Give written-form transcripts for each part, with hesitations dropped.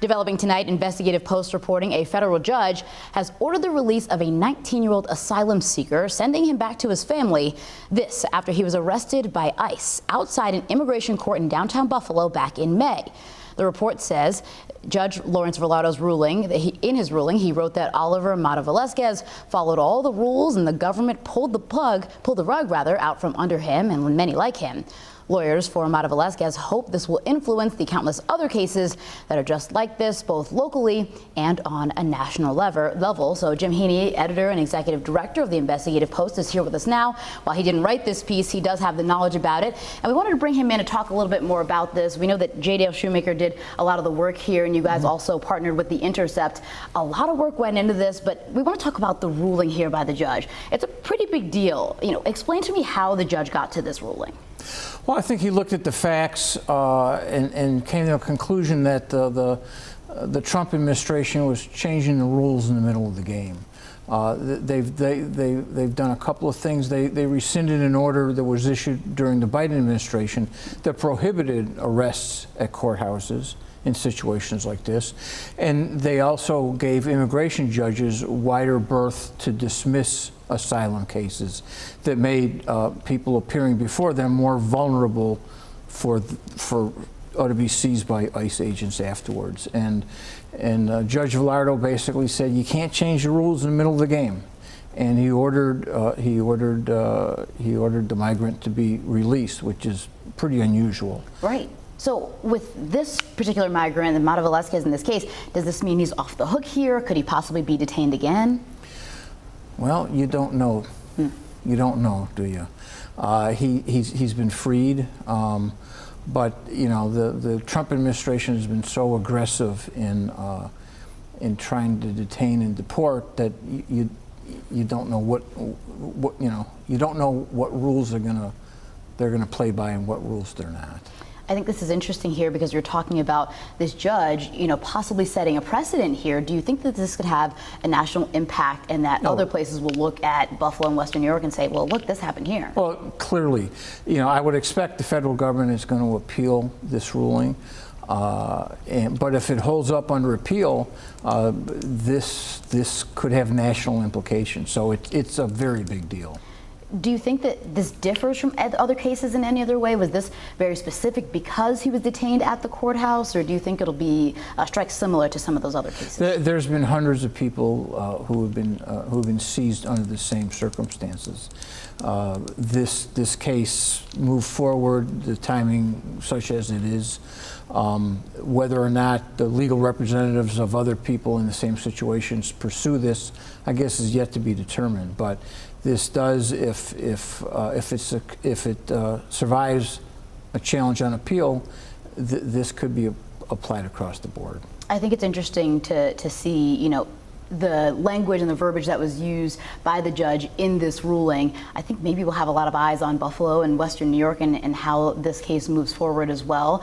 Developing tonight, Investigative Post reporting a federal judge has ordered the release of a 19-year-old asylum seeker, sending him back to his family. This after he was arrested by ICE outside an immigration court in downtown Buffalo back in May. The report says Judge Lawrence Velardo's ruling, in his ruling, he wrote that Oliver Mata Velasquez followed all the rules and the government pulled the rug out from under him and many like him. Lawyers for Mata Velasquez hope this will influence the countless other cases that are just like this, both locally and on a national level. So Jim Heaney, editor and executive director of the Investigative Post, is here with us now. While he didn't write this piece, he does have the knowledge about it. And we wanted to bring him in to talk a little bit more about this. We know that J. Dale Shoemaker did a lot of the work here, and you guys also partnered with The Intercept. A lot of work went into this, but we want to talk about the ruling here by the judge. It's a pretty big deal. Explain to me how the judge got to this ruling. Well, I think he looked at the facts and came to a conclusion that the Trump administration was changing the rules in the middle of the game. They've done a couple of things. They rescinded an order that was issued during the Biden administration that prohibited arrests at courthouses in situations like this, and they also gave immigration judges wider berth to dismiss asylum cases that made people appearing before them more vulnerable or to be seized by ICE agents afterwards. And Judge Velardo basically said you can't change the rules in the middle of the game, and he ordered the migrant to be released, which is pretty unusual. Right. So with this particular migrant, and Mata Velasquez in this case, does this mean he's off the hook here? Could he possibly be detained again? Well, you don't know. You don't know, do you? He's been freed, but the Trump administration has been so aggressive in trying to detain and deport that you don't know you don't know what rules they're gonna play by and what rules they're not. I think this is interesting here because you're talking about this judge, possibly setting a precedent here. Do you think that this could have a national impact and that other places will look at Buffalo and Western New York and say, well, look, this happened here? Well, clearly, I would expect the federal government is going to appeal this ruling. But if it holds up under appeal, this could have national implications. So it's a very big deal. Do you think that this differs from other cases in any other way? Was this very specific because he was detained at the courthouse, or do you think it'll be strike similar to some of those other cases? There's been hundreds of people who have been seized under the same circumstances. This case moved forward, the timing such as it is. Whether or not the legal representatives of other people in the same situations pursue this, I guess, is yet to be determined. But this does, if it survives a challenge on appeal, this could be applied across the board. I think it's interesting to see, the language and the verbiage that was used by the judge in this ruling. I think maybe we'll have a lot of eyes on Buffalo and Western New York and how this case moves forward as well.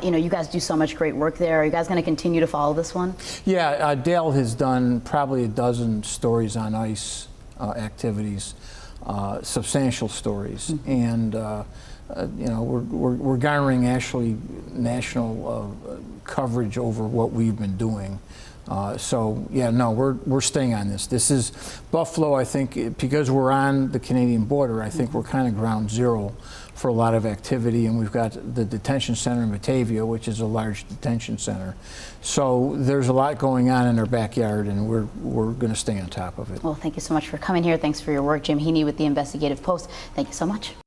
You guys do so much great work there. Are you guys going to continue to follow this one? Yeah, Dale has done probably a dozen stories on ICE activities, substantial stories, and we're garnering actually national coverage over what we've been doing. So yeah, no, we're staying on this. This is Buffalo. I think because we're on the Canadian border, I think we're kind of ground zero for a lot of activity, and we've got the detention center in Batavia, which is a large detention center. So there's a lot going on in our backyard, and we're going to stay on top of it. Well, thank you so much for coming here. Thanks for your work, Jim Heaney with the Investigative Post. Thank you so much.